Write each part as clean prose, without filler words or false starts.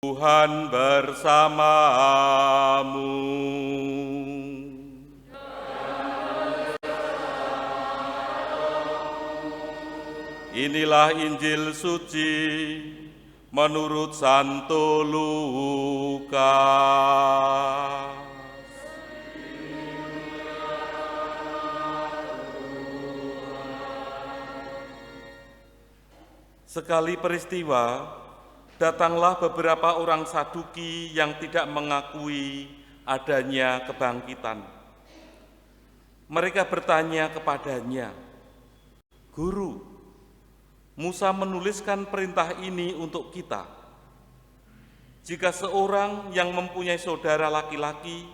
Tuhan bersamamu. Inilah Injil suci menurut Santo Lukas. Sekali peristiwa, datanglah beberapa orang Saduki yang tidak mengakui adanya kebangkitan. Mereka bertanya kepadanya, "Guru, Musa menuliskan perintah ini untuk kita. Jika seorang yang mempunyai saudara laki-laki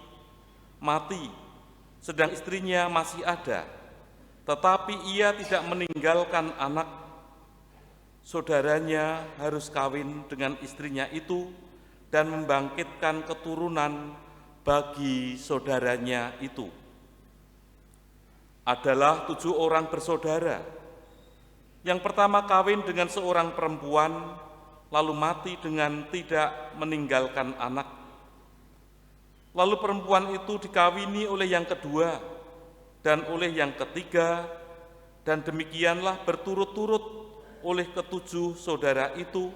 mati, sedang istrinya masih ada, tetapi ia tidak meninggalkan anak, saudaranya harus kawin dengan istrinya itu dan membangkitkan keturunan bagi saudaranya itu. Adalah 7 orang bersaudara. Yang pertama kawin dengan seorang perempuan, lalu mati dengan tidak meninggalkan anak. Lalu perempuan itu dikawini oleh yang kedua dan oleh yang ketiga, dan demikianlah berturut-turut oleh ke-7 saudara itu.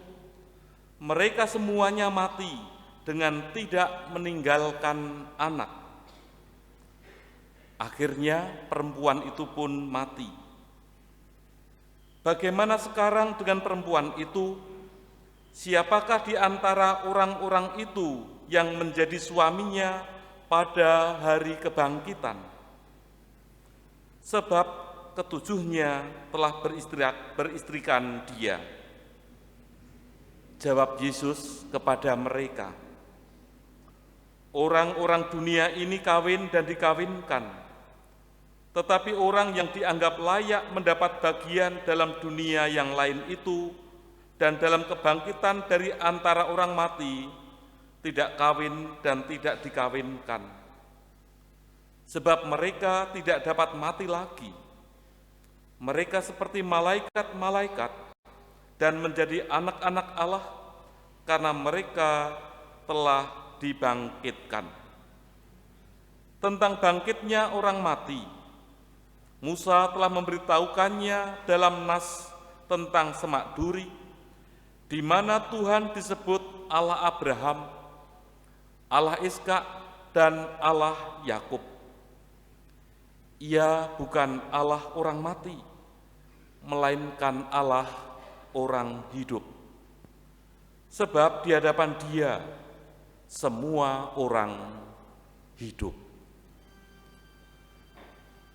Mereka semuanya mati dengan tidak meninggalkan anak. Akhirnya perempuan itu pun mati. Bagaimana sekarang dengan perempuan itu? Siapakah di antara orang-orang itu yang menjadi suaminya pada hari kebangkitan? Sebab ke-7-nya telah beristrikan dia." Jawab Yesus kepada mereka, "Orang-orang dunia ini kawin dan dikawinkan, tetapi orang yang dianggap layak mendapat bagian dalam dunia yang lain itu dan dalam kebangkitan dari antara orang mati tidak kawin dan tidak dikawinkan. Sebab mereka tidak dapat mati lagi. Mereka seperti malaikat-malaikat dan menjadi anak-anak Allah karena mereka telah dibangkitkan." Tentang bangkitnya orang mati, Musa telah memberitahukannya dalam nas tentang Semak Duri, di mana Tuhan disebut Allah Abraham, Allah Ishak, dan Allah Yakub. Ia bukan Allah orang mati, melainkan Allah orang hidup. Sebab di hadapan Dia semua orang hidup.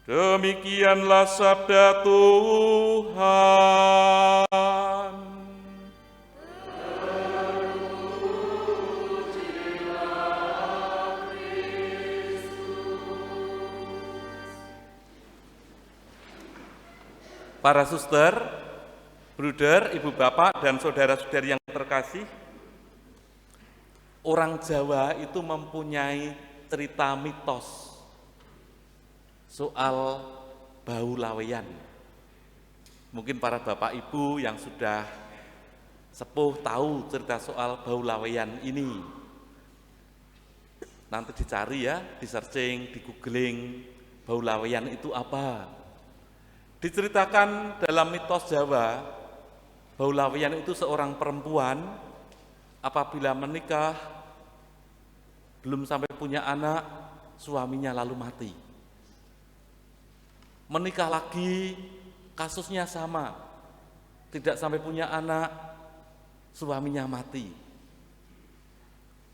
Demikianlah sabda Tuhan. Para suster, bruder, ibu bapak, dan saudara-saudari yang terkasih, orang Jawa itu mempunyai cerita mitos soal bau laweyan. Mungkin para bapak ibu yang sudah sepuh tahu cerita soal bau laweyan ini. Nanti dicari ya, di searching, di googling, bau laweyan itu apa. Diceritakan dalam mitos Jawa, bau laweyan itu seorang perempuan apabila menikah, belum sampai punya anak, suaminya lalu mati. Menikah lagi, kasusnya sama, tidak sampai punya anak, suaminya mati.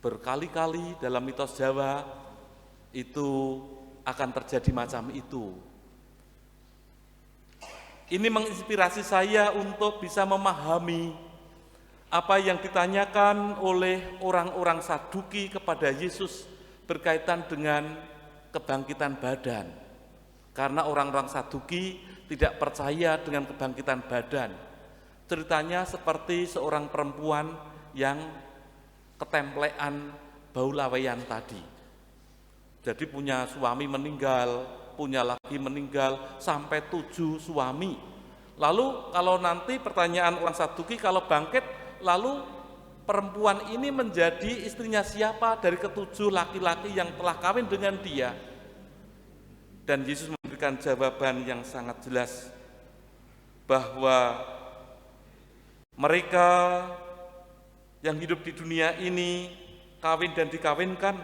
Berkali-kali dalam mitos Jawa itu akan terjadi macam itu. Ini menginspirasi saya untuk bisa memahami apa yang ditanyakan oleh orang-orang Saduki kepada Yesus berkaitan dengan kebangkitan badan. Karena orang-orang Saduki tidak percaya dengan kebangkitan badan. Ceritanya seperti seorang perempuan yang ketemplean bau laweyan tadi. Jadi punya suami meninggal, punya lagi meninggal, sampai 7 suami. Lalu kalau nanti pertanyaan orang Saduki, kalau bangkit, lalu perempuan ini menjadi istrinya siapa dari ketujuh laki-laki yang telah kawin dengan dia? Dan Yesus memberikan jawaban yang sangat jelas bahwa mereka yang hidup di dunia ini kawin dan dikawinkan,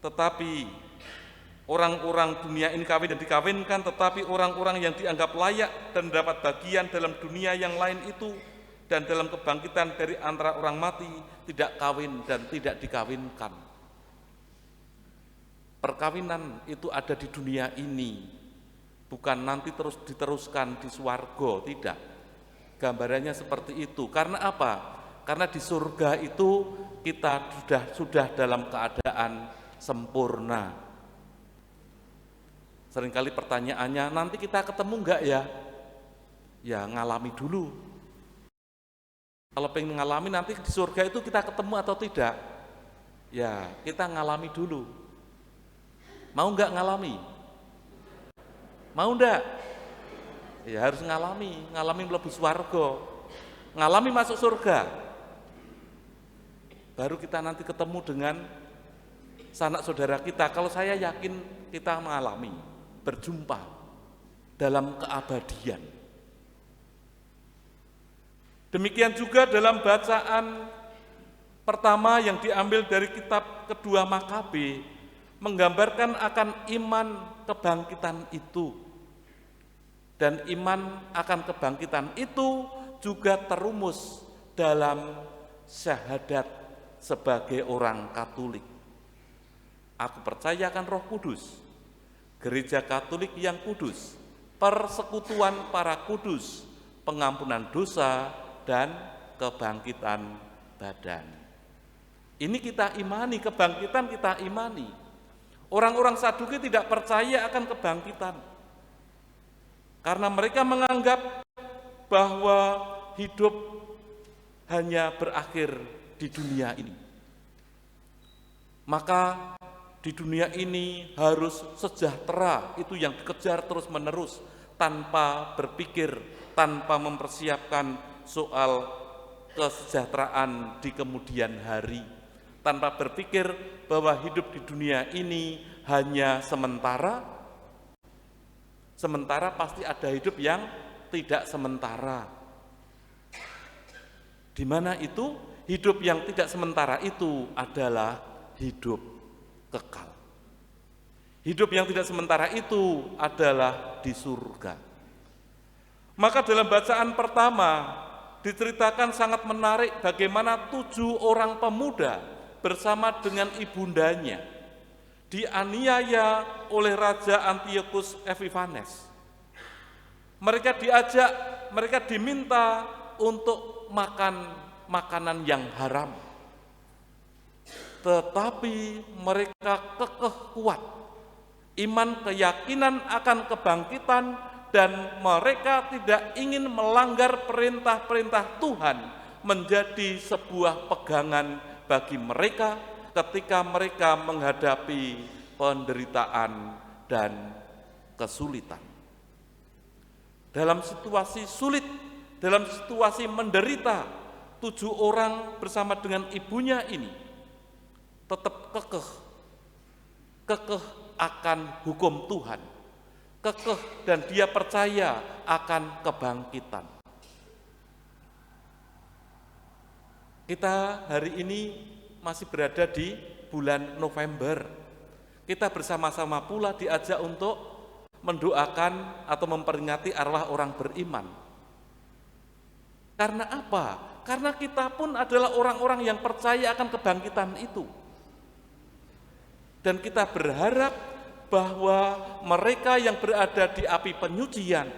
tetapi orang-orang dunia ini kawin dan dikawinkan, tetapi orang-orang yang dianggap layak dan mendapat bagian dalam dunia yang lain itu dan dalam kebangkitan dari antara orang mati tidak kawin dan tidak dikawinkan. Perkawinan itu ada di dunia ini, bukan nanti terus diteruskan di swarga, tidak. Gambarannya seperti itu. Karena apa? Karena di surga itu kita sudah dalam keadaan sempurna. Seringkali pertanyaannya, nanti kita ketemu enggak ya? Ya ngalami dulu. Kalau pengen ngalami nanti di surga itu kita ketemu atau tidak? Ya kita ngalami dulu. Mau enggak ngalami? Mau enggak? Ya harus ngalami mlebu swarga, ngalami masuk surga. Baru kita nanti ketemu dengan sanak saudara kita. Kalau saya yakin kita mengalami, berjumpa dalam keabadian. Demikian juga dalam bacaan pertama yang diambil dari kitab kedua Makabe, menggambarkan akan iman kebangkitan itu. Dan iman akan kebangkitan itu juga terumus dalam syahadat sebagai orang Katolik. Aku percaya akan Roh Kudus, Gereja Katolik yang kudus, persekutuan para kudus, pengampunan dosa, dan kebangkitan badan. Ini kita imani, kebangkitan kita imani. Orang-orang Saduki tidak percaya akan kebangkitan. Karena mereka menganggap bahwa hidup hanya berakhir di dunia ini. Maka di dunia ini harus sejahtera, itu yang dikejar terus-menerus, tanpa berpikir, tanpa mempersiapkan soal kesejahteraan di kemudian hari, tanpa berpikir bahwa hidup di dunia ini hanya sementara pasti ada hidup yang tidak sementara. Di mana itu? Hidup yang tidak sementara itu adalah hidup kekal. Hidup yang tidak sementara itu adalah di surga. Maka dalam bacaan pertama diceritakan sangat menarik bagaimana 7 orang pemuda bersama dengan ibundanya dianiaya oleh Raja Antiochus Epiphanes. Mereka diminta untuk makan makanan yang haram. Tetapi mereka kekeh kuat, iman keyakinan akan kebangkitan, dan mereka tidak ingin melanggar perintah-perintah Tuhan menjadi sebuah pegangan bagi mereka ketika mereka menghadapi penderitaan dan kesulitan. Dalam situasi sulit, dalam situasi menderita, 7 orang bersama dengan ibunya ini tetap kekeh akan hukum Tuhan, kekeh dan dia percaya akan kebangkitan. Kita hari ini masih berada di bulan November. Kita bersama-sama pula diajak untuk mendoakan atau memperingati arwah orang beriman. Karena apa? Karena kita pun adalah orang-orang yang percaya akan kebangkitan itu. Dan kita berharap bahwa mereka yang berada di api penyucian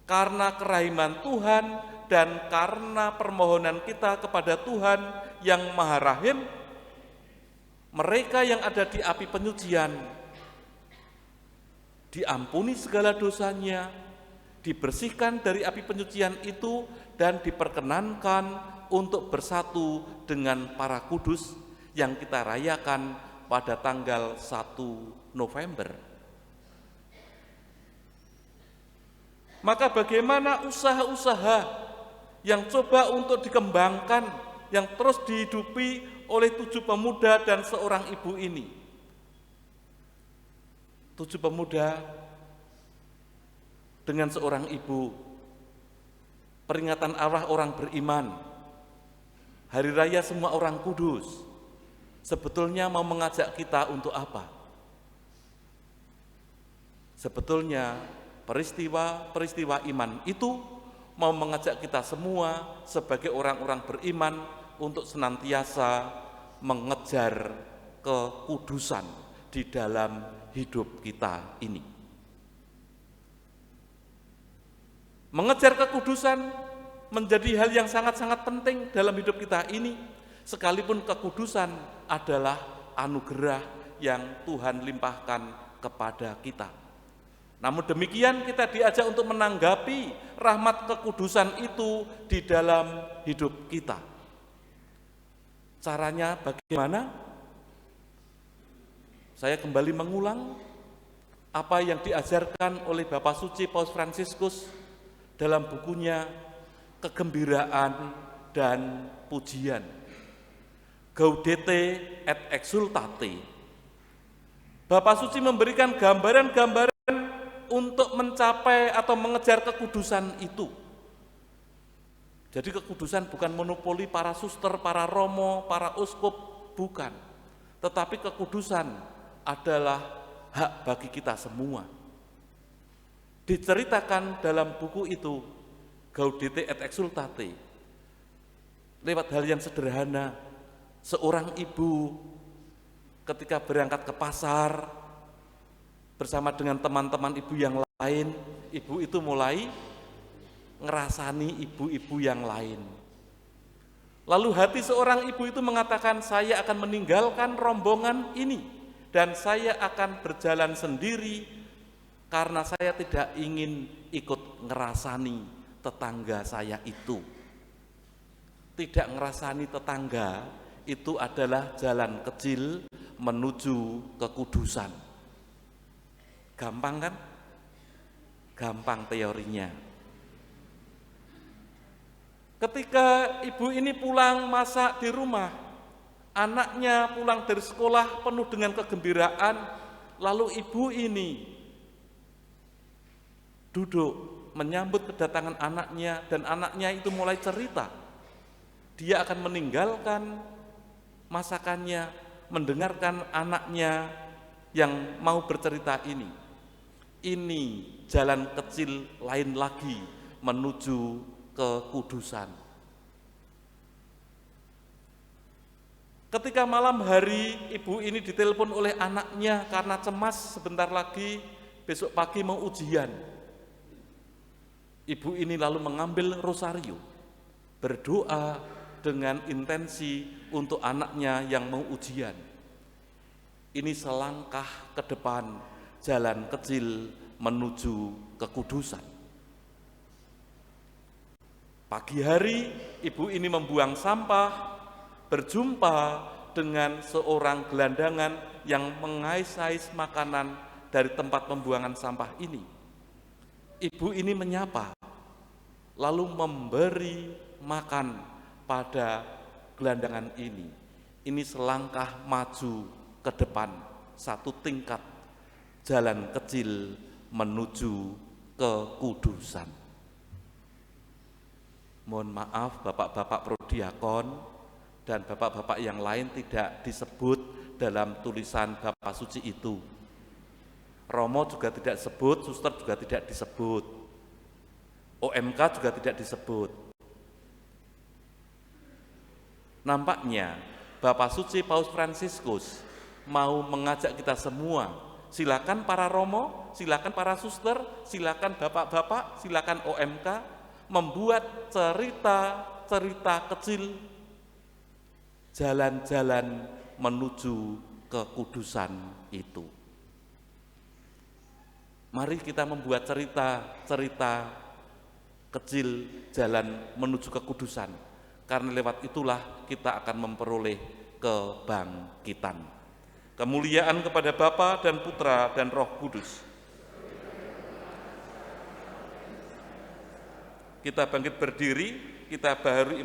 karena kerahiman Tuhan dan karena permohonan kita kepada Tuhan yang Maha Rahim, mereka yang ada di api penyucian diampuni segala dosanya, dibersihkan dari api penyucian itu, dan diperkenankan untuk bersatu dengan para kudus yang kita rayakan pada tanggal 1 November. Maka bagaimana usaha-usaha yang coba untuk dikembangkan, yang terus dihidupi oleh 7 pemuda dan seorang ibu ini. 7 pemuda dengan seorang ibu, peringatan arwah orang beriman, hari raya semua orang kudus, sebetulnya mau mengajak kita untuk apa? Sebetulnya peristiwa iman itu mau mengajak kita semua sebagai orang-orang beriman untuk senantiasa mengejar kekudusan di dalam hidup kita ini. Mengejar kekudusan menjadi hal yang sangat-sangat penting dalam hidup kita ini, sekalipun kekudusan adalah anugerah yang Tuhan limpahkan kepada kita. Namun demikian kita diajak untuk menanggapi rahmat kekudusan itu di dalam hidup kita. Caranya bagaimana? Saya kembali mengulang apa yang diajarkan oleh Bapak Suci Paus Fransiskus dalam bukunya Kegembiraan dan Pujian, Gaudete et Exsultate. Bapak Suci memberikan gambaran-gambaran untuk mencapai atau mengejar kekudusan itu. Jadi kekudusan bukan monopoli para suster, para romo, para uskup, bukan. Tetapi kekudusan adalah hak bagi kita semua. Diceritakan dalam buku itu, Gaudete et Exsultate, lewat hal yang sederhana. Seorang ibu ketika berangkat ke pasar bersama dengan teman-teman ibu yang lain, ibu itu mulai ngerasani ibu-ibu yang lain. Lalu hati seorang ibu itu mengatakan, saya akan meninggalkan rombongan ini dan saya akan berjalan sendiri karena saya tidak ingin ikut ngerasani tetangga saya itu. Tidak ngerasani tetangga itu adalah jalan kecil menuju kekudusan. Gampang kan? Gampang teorinya. Ketika ibu ini pulang masak di rumah, anaknya pulang dari sekolah penuh dengan kegembiraan, lalu ibu ini duduk menyambut kedatangan anaknya, dan anaknya itu mulai cerita. Dia akan meninggalkan masakannya, mendengarkan anaknya yang mau bercerita ini. Ini jalan kecil lain lagi menuju kekudusan. Ketika malam hari ibu ini ditelepon oleh anaknya karena cemas sebentar lagi besok pagi mau ujian. Ibu ini lalu mengambil rosario, berdoa dengan intensi untuk anaknya yang mau ujian. Ini selangkah ke depan jalan kecil menuju kekudusan. Pagi hari ibu ini membuang sampah, berjumpa dengan seorang gelandangan yang mengais-ais makanan dari tempat pembuangan sampah ini. Ibu ini menyapa, lalu memberi makan pada gelandangan ini. Ini selangkah maju ke depan, satu tingkat jalan kecil menuju kekudusan. Mohon maaf bapak-bapak prodiakon dan bapak-bapak yang lain tidak disebut dalam tulisan Bapak Suci itu. Romo juga tidak disebut, suster juga tidak disebut, OMK juga tidak disebut. Nampaknya Bapak Suci Paus Fransiskus mau mengajak kita semua, silakan para romo, silakan para suster, silakan bapak-bapak, silakan OMK, membuat cerita-cerita kecil, jalan-jalan menuju kekudusan itu. Mari kita membuat cerita-cerita kecil jalan menuju kekudusan, karena lewat itulah kita akan memperoleh kebangkitan. Kemuliaan kepada Bapa dan Putra dan Roh Kudus. Kita bangkit berdiri, kita baharui